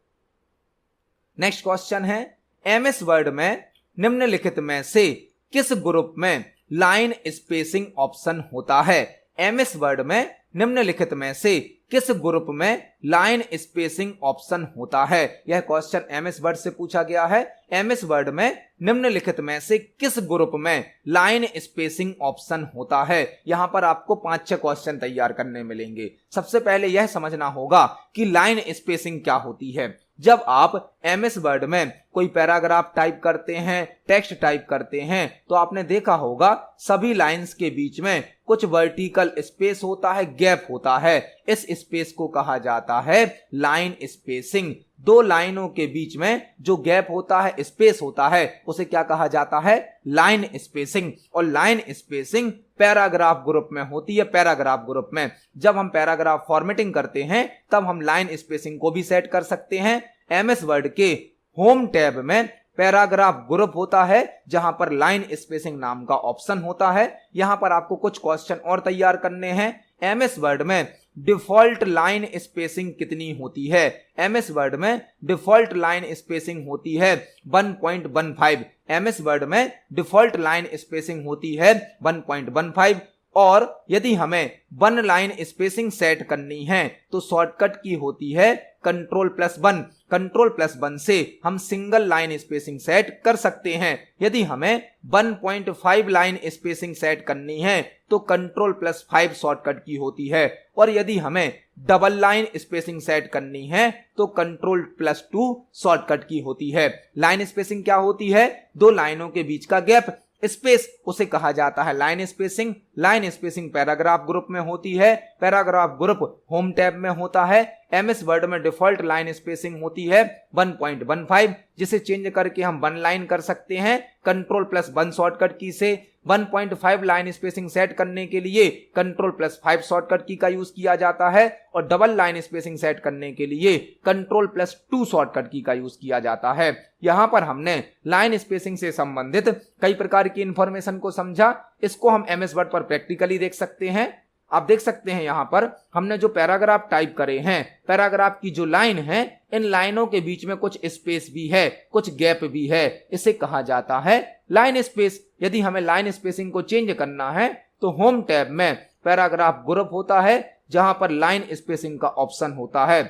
नेक्स्ट क्वेश्चन है, एमएस वर्ड में निम्नलिखित में से किस ग्रुप में लाइन स्पेसिंग ऑप्शन होता है? एमएस वर्ड में निम्नलिखित में से किस ग्रुप में लाइन स्पेसिंग ऑप्शन होता है? यह क्वेश्चन एमएस वर्ड से पूछा गया है। एमएस वर्ड में निम्नलिखित में से किस ग्रुप में लाइन स्पेसिंग ऑप्शन होता है? यहां पर आपको 5-6 क्वेश्चन तैयार करने मिलेंगे। सबसे पहले यह समझना होगा कि लाइन स्पेसिंग क्या होती है। जब आप एमएस वर्ड में कोई पैराग्राफ टाइप करते हैं, टेक्स्ट टाइप करते हैं, तो आपने देखा होगा सभी लाइंस के बीच में कुछ वर्टिकल स्पेस होता है, गैप होता है। इस स्पेस को कहा जाता है लाइन स्पेसिंग। दो लाइनों के बीच में जो गैप होता है, स्पेस होता है, उसे क्या कहा जाता है? Line spacing. और लाइन स्पेसिंग पैराग्राफ ग्रुप में होती है। पैराग्राफ ग्रुप में जब हम पैराग्राफ फॉर्मेटिंग करते हैं तब हम लाइन स्पेसिंग को भी सेट कर सकते हैं। एमएस वर्ड के होम टैब में पैराग्राफ ग्रुप होता है जहां पर लाइन स्पेसिंग नाम का ऑप्शन होता है। यहां पर आपको कुछ क्वेश्चन और तैयार करने हैं। एमएस वर्ड में डिफॉल्ट लाइन स्पेसिंग कितनी होती है? एमएस वर्ड में डिफॉल्ट लाइन स्पेसिंग होती है 1.15। MS वर्ड में डिफॉल्ट लाइन स्पेसिंग होती है 1.15 और यदि हमें 1 लाइन स्पेसिंग सेट करनी है तो शॉर्टकट की होती है Ctrl+1। Ctrl+1 से हम सिंगल लाइन स्पेसिंग सेट कर सकते हैं। यदि हमें 1.5 लाइन स्पेसिंग सेट करनी है तो Ctrl+5 शॉर्टकट की होती है और यदि हमें डबल लाइन स्पेसिंग सेट करनी है तो Ctrl+2 शॉर्टकट की होती है। लाइन स्पेसिंग क्या होती है? दो लाइनों के बीच का गैप, स्पेस, उसे कहा जाता है line spacing. Line spacing paragraph group में होती है। पैराग्राफ ग्रुप होम टैब में होता है। MS वर्ड में डिफॉल्ट लाइन स्पेसिंग होती है 1.15, जिसे चेंज करके हम 1 लाइन कर सकते हैं Ctrl+1 शॉर्टकट की से। 1.5 लाइन स्पेसिंग सेट करने के लिए Ctrl+5 शॉर्टकट की का यूज किया जाता है और डबल लाइन स्पेसिंग सेट करने के लिए Ctrl+2 शॉर्टकट की का यूज किया जाता है। यहां पर हमने लाइन स्पेसिंग से संबंधित कई प्रकार की इंफॉर्मेशन को समझा। इसको हम MS वर्ड पर प्रैक्टिकली देख सकते हैं। आप देख सकते हैं यहां पर हमने जो पैराग्राफ टाइप करे हैं, पैराग्राफ की जो लाइन है, इन लाइनों के बीच में कुछ स्पेस भी है, कुछ गैप भी है। इसे कहा जाता है लाइन स्पेस। यदि हमें लाइन स्पेसिंग को चेंज करना है तो होम टैब में पैराग्राफ ग्रुप होता है जहां पर लाइन स्पेसिंग का ऑप्शन होता है।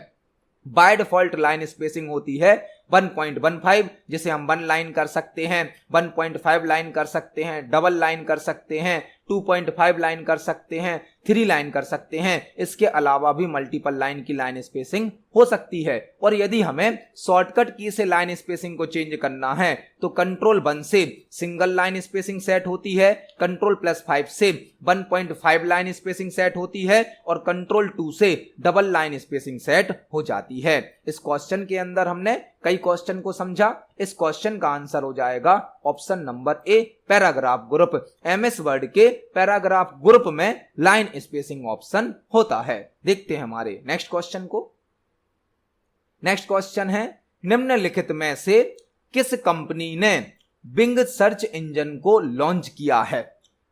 बाय डिफॉल्ट लाइन स्पेसिंग होती है 1.15, जिसे हम 1 लाइन कर सकते हैं, 1.5 लाइन कर सकते हैं, डबल लाइन कर सकते हैं, 2.5 लाइन कर सकते हैं, 3 लाइन कर सकते हैं। इसके अलावा भी मल्टीपल लाइन की लाइन स्पेसिंग हो सकती है। और यदि हमें शॉर्टकट की से लाइन स्पेसिंग को चेंज करना है तो Ctrl+1 से सिंगल लाइन स्पेसिंग सेट होती है, Ctrl+5 से 1.5 लाइन स्पेसिंग सेट होती है और Ctrl+2 से डबल लाइन स्पेसिंग सेट हो जाती है। इस क्वेश्चन के अंदर हमने कई क्वेश्चन को समझा। इस क्वेश्चन का आंसर हो जाएगा option number A, paragraph group. MS word के पैराग्राफ ग्रुप में लाइन स्पेसिंग ऑप्शन होता है। देखते हैं हमारे नेक्स्ट क्वेश्चन को। नेक्स्ट क्वेश्चन है, निम्नलिखित में से किस कंपनी ने बिंग सर्च इंजन को लॉन्च किया है?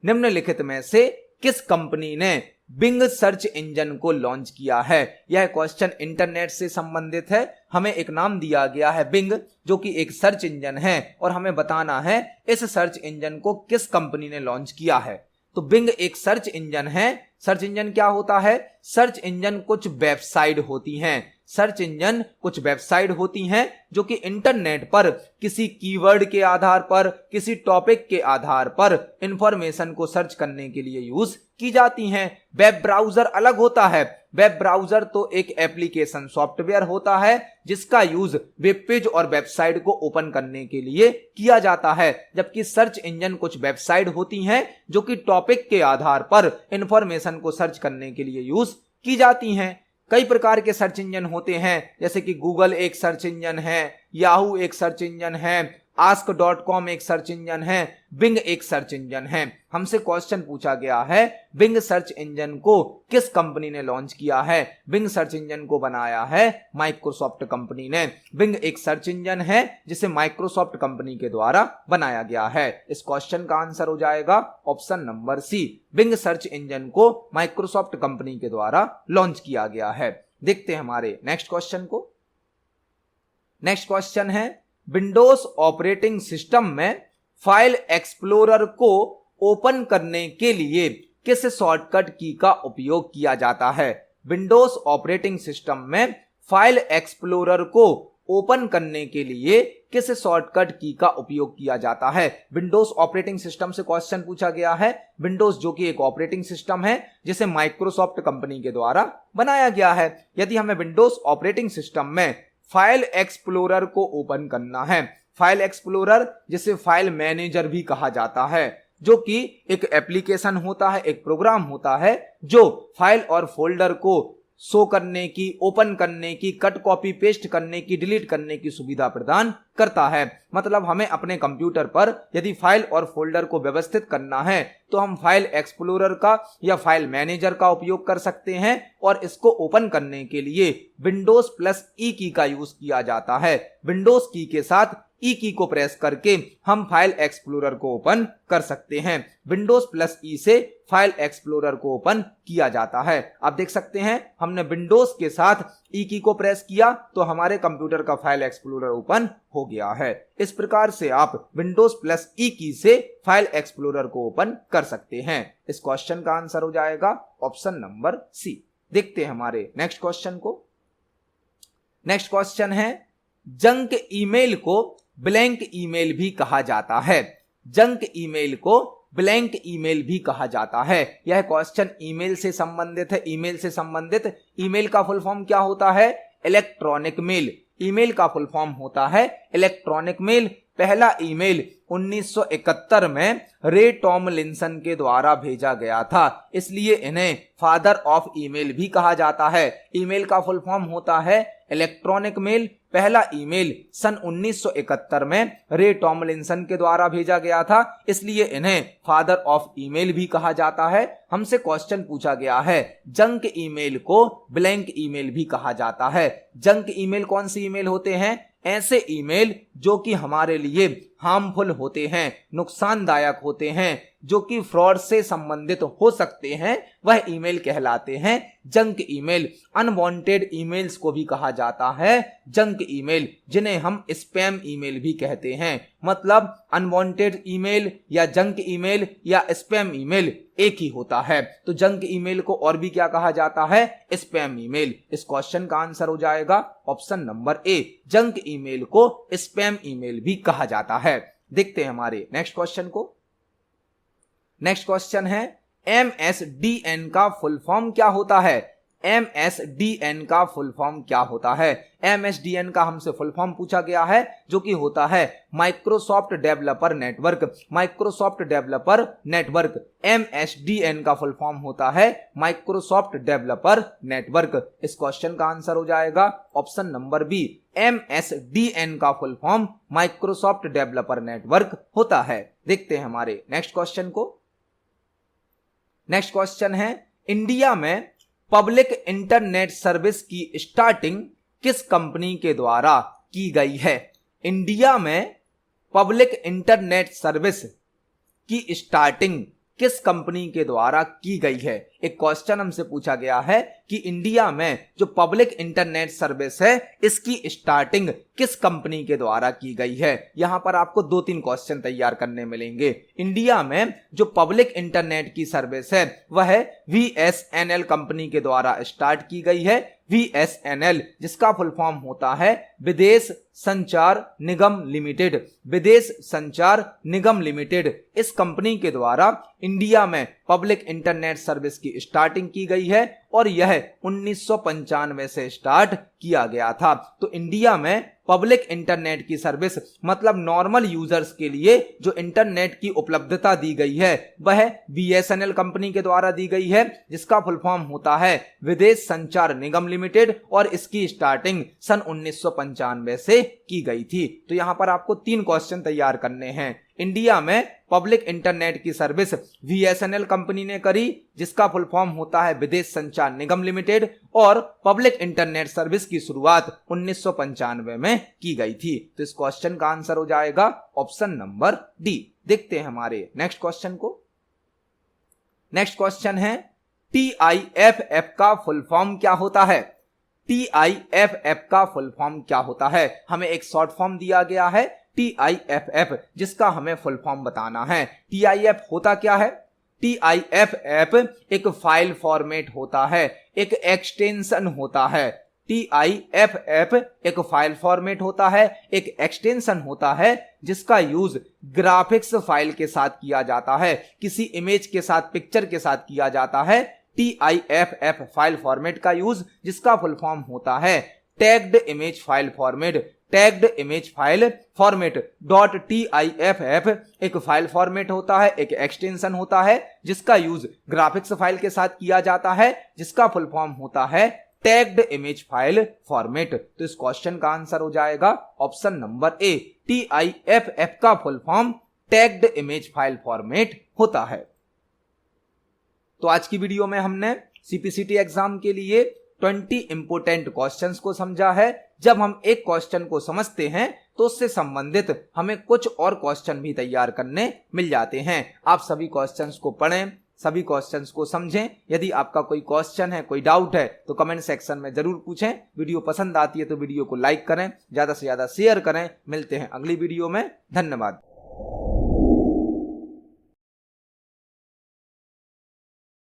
निम्नलिखित में से किस कंपनी ने बिंग सर्च इंजन को लॉन्च किया है? यह क्वेश्चन इंटरनेट से संबंधित है। हमें एक नाम दिया गया है बिंग, जो कि एक सर्च इंजन है और हमें बताना है इस सर्च इंजन को किस कंपनी ने लॉन्च किया है। तो बिंग एक सर्च इंजन है। सर्च इंजन क्या होता है? सर्च इंजन कुछ वेबसाइट होती हैं। सर्च इंजन कुछ वेबसाइट होती हैं जो कि इंटरनेट पर किसी कीवर्ड के आधार पर, किसी टॉपिक के आधार पर इंफॉर्मेशन को सर्च करने के लिए यूज की जाती हैं। वेब ब्राउजर अलग होता है। वेब ब्राउजर तो एक एप्लीकेशन सॉफ्टवेयर होता है जिसका यूज वेब पेज और वेबसाइट को ओपन करने के लिए किया जाता है, जबकि सर्च इंजन कुछ वेबसाइट होती हैं जो कि टॉपिक के आधार पर इंफॉर्मेशन को सर्च करने के लिए यूज की जाती हैं। कई प्रकार के सर्च इंजन होते हैं, जैसे कि गूगल एक सर्च इंजन है, याहू एक सर्च इंजन है, ask.com एक सर्च इंजन है, बिंग एक सर्च इंजन है। हमसे क्वेश्चन पूछा गया है बिंग सर्च इंजन को किस कंपनी ने लॉन्च किया है? बिंग सर्च इंजन को बनाया है माइक्रोसॉफ्ट कंपनी ने। बिंग एक सर्च इंजन है जिसे माइक्रोसॉफ्ट कंपनी के द्वारा बनाया गया है। इस क्वेश्चन का आंसर हो जाएगा option number C, Bing search engine को माइक्रोसॉफ्ट कंपनी के द्वारा लॉन्च किया गया है। देखते हैं हमारे नेक्स्ट क्वेश्चन को। नेक्स्ट क्वेश्चन है, विंडोज ऑपरेटिंग सिस्टम में फाइल एक्सप्लोरर को ओपन करने के लिए किस शॉर्टकट की का उपयोग किया जाता है? विंडोज ऑपरेटिंग सिस्टम में फाइल एक्सप्लोरर को ओपन करने के लिए किस शॉर्टकट की का उपयोग किया जाता है? विंडोज ऑपरेटिंग सिस्टम से क्वेश्चन पूछा गया है। विंडोज जो कि एक ऑपरेटिंग सिस्टम है जिसे माइक्रोसॉफ्ट कंपनी के द्वारा बनाया गया है। यदि हमें विंडोज ऑपरेटिंग सिस्टम में फाइल एक्सप्लोरर को ओपन करना है, फाइल एक्सप्लोरर जिसे फाइल मैनेजर भी कहा जाता है, जो कि एक एप्लीकेशन होता है, एक प्रोग्राम होता है जो फाइल और फोल्डर को शो करने की, ओपन करने की, कट कॉपी पेस्ट करने की, डिलीट करने की सुविधा प्रदान करता है। मतलब हमें अपने कंप्यूटर पर यदि फाइल और फोल्डर को व्यवस्थित करना है तो हम फाइल एक्सप्लोरर का या फाइल मैनेजर का उपयोग कर सकते हैं और इसको ओपन करने के लिए विंडोज+E की का यूज किया जाता है। विंडोज की के साथ ई की को प्रेस करके हम फाइल एक्सप्लोरर को ओपन कर सकते हैं। विंडोज प्लस ई से फाइल एक्सप्लोरर को ओपन किया जाता है। आप देख सकते हैं हमने विंडोज के साथ ई की को प्रेस किया तो हमारे कंप्यूटर का फाइल एक्सप्लोरर ओपन हो गया है। इस प्रकार से आप विंडोज प्लस ई की से फाइल एक्सप्लोरर को ओपन कर सकते हैं। इस क्वेश्चन का आंसर हो जाएगा ऑप्शन नंबर सी। देखते हैं हमारे नेक्स्ट क्वेश्चन को। नेक्स्ट क्वेश्चन है, जंक ईमेल को ब्लैंक ईमेल भी कहा जाता है। जंक ईमेल को ब्लैंक ईमेल भी कहा जाता है। यह क्वेश्चन ईमेल से संबंधित है। ईमेल से संबंधित, ईमेल का फुल फॉर्म क्या होता है? Electronic mail. ईमेल का फुल फॉर्म होता है इलेक्ट्रॉनिक मेल। पहला ईमेल 1971 में रे टॉमलिंसन के द्वारा भेजा गया था, इसलिए इन्हें फादर ऑफ ईमेल भी कहा जाता है। ईमेल का फुल फॉर्म होता है इलेक्ट्रॉनिक मेल। पहला ईमेल सन 1971 में रे टॉमलिंसन के द्वारा भेजा गया था, इसलिए इन्हें फादर ऑफ ईमेल भी कहा जाता है। हमसे क्वेश्चन पूछा गया है, जंक ईमेल को ब्लैंक ईमेल भी कहा जाता है। जंक ईमेल कौन सी ईमेल होते हैं? ऐसे ईमेल जो कि हमारे लिए हार्मफुल होते हैं, नुकसानदायक होते हैं, जो कि फ्रॉड से संबंधित हो सकते हैं, वह ईमेल कहलाते हैं जंक ईमेल। अनवांटेड ईमेल्स को भी कहा जाता है जंक ईमेल, जिन्हें हम स्पैम ईमेल भी कहते हैं। मतलब अनवांटेड ईमेल या जंक ईमेल या स्पैम ईमेल एक ही होता है। तो जंक ईमेल को और भी क्या कहा जाता है? Spam email. इस क्वेश्चन का आंसर हो जाएगा option number A, junk email को स्पैम ईमेल भी कहा जाता है। देखते हैं हमारे नेक्स्ट क्वेश्चन को। नेक्स्ट क्वेश्चन है, MSDN का फुल फॉर्म क्या होता है? MSDN का फुल फॉर्म क्या होता है? MSDN का हमसे फुल फॉर्म पूछा गया है, जो कि होता है Microsoft developer network. Microsoft developer network, MSDN का फुल फॉर्म होता है माइक्रोसॉफ्ट डेवलपर नेटवर्क। इस क्वेश्चन का आंसर हो जाएगा ऑप्शन नंबर बी, MSDN का full form Microsoft developer network होता है। देखते हैं हमारे नेक्स्ट क्वेश्चन को। नेक्स्ट क्वेश्चन है, इंडिया में पब्लिक इंटरनेट सर्विस की स्टार्टिंग किस कंपनी के द्वारा की गई है? इंडिया में पब्लिक इंटरनेट सर्विस की स्टार्टिंग किस कंपनी के द्वारा की गई है? एक क्वेश्चन हमसे पूछा गया है कि इंडिया में जो पब्लिक इंटरनेट सर्विस है, इसकी स्टार्टिंग किस कंपनी के द्वारा की गई है। यहां पर आपको 2-3 क्वेश्चन तैयार करने मिलेंगे। इंडिया में जो पब्लिक इंटरनेट की सर्विस है, वह VSNL कंपनी के द्वारा स्टार्ट की गई है। VSNL, जिसका फुल फॉर्म होता है विदेश संचार निगम लिमिटेड। विदेश संचार निगम लिमिटेड, इस कंपनी के द्वारा इंडिया में पब्लिक इंटरनेट सर्विस की स्टार्टिंग की गई है और यह 1995 से स्टार्ट किया गया था। तो इंडिया में पब्लिक इंटरनेट की सर्विस मतलब नॉर्मल यूजर्स के लिए जो इंटरनेट की उपलब्धता दी गई है, वह BSNL कंपनी के द्वारा दी गई है, जिसका फुल फॉर्म होता है विदेश संचार निगम लिमिटेड, और इसकी स्टार्टिंग सन 1995 से की गई थी। तो यहां पर आपको 3 क्वेश्चन तैयार करने हैं। इंडिया में पब्लिक इंटरनेट की सर्विस VSNL कंपनी ने करी, जिसका फुल फॉर्म होता है विदेश संचार निगम लिमिटेड, और पब्लिक इंटरनेट सर्विस की शुरुआत 1995 में की गई थी। तो इस क्वेश्चन का आंसर हो जाएगा ऑप्शन नंबर डी। देखते हैं हमारे नेक्स्ट क्वेश्चन को। नेक्स्ट क्वेश्चन है, TIFF का फुल फॉर्म क्या होता है? TIFF का फुल फॉर्म क्या होता है? हमें एक शॉर्ट फॉर्म दिया गया है TIFF, जिसका हमें फुल फॉर्म बताना है। TIF होता क्या है? TIFF एक फाइल फॉर्मेट होता है, एक एक्सटेंशन होता है। TIFF एक फाइल फॉर्मेट होता है, एक एक्सटेंशन होता है, जिसका यूज ग्राफिक्स फाइल के साथ किया जाता है, किसी इमेज के साथ, पिक्चर के साथ किया जाता है। TIFF फाइल फॉर्मेट का यूज, जिसका फुल फॉर्म होता है tagged image file format. Tagged image file format .TIFF एक फाइल फॉर्मेट होता है, एक एक्सटेंशन होता है, जिसका यूज ग्राफिक्स फाइल के साथ किया जाता है, जिसका फुल फॉर्म होता है टैग्ड इमेज फाइल फॉर्मेट। तो इस क्वेश्चन का आंसर हो जाएगा ऑप्शन नंबर ए, TIFF का full form tagged image file format होता है। तो आज की वीडियो में हमने CPCT एग्जाम के लिए 20 इंपोर्टेंट क्वेश्चंस को समझा है। जब हम एक क्वेश्चन को समझते हैं तो उससे संबंधित हमें कुछ और क्वेश्चन भी तैयार करने मिल जाते हैं। आप सभी क्वेश्चंस को पढ़ें, सभी क्वेश्चंस को समझें। यदि आपका कोई क्वेश्चन है, कोई डाउट है तो कमेंट सेक्शन में जरूर पूछें। वीडियो पसंद आती है तो वीडियो को लाइक करें, ज्यादा से ज्यादा शेयर करें। मिलते हैं अगली वीडियो में। धन्यवाद।